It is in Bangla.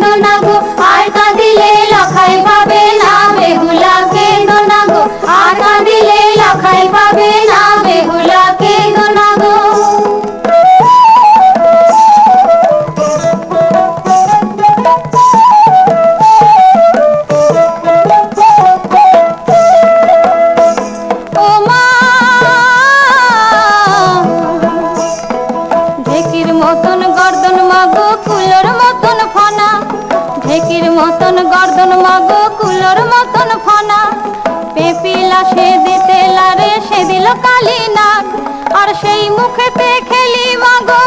কেঁদো না গো, আর কাঁদিলে লাখাই পাবে না। বেহুলা কেঁদো না গো, আর কাঁদিলে লাখাই পাবে না। বেহুলা কেঁদো না গো। ও মা, ঢেকির মতন গর্দন মাগো, কুলোর মতন ফনা। ঢেকির মতন গর্দন মাগো, কুলোর মতন ফনা। পেপিলা সে দিতে লারে, সে দিল কালী নাগ। আর সেই মুখেতে খেলি মাগো।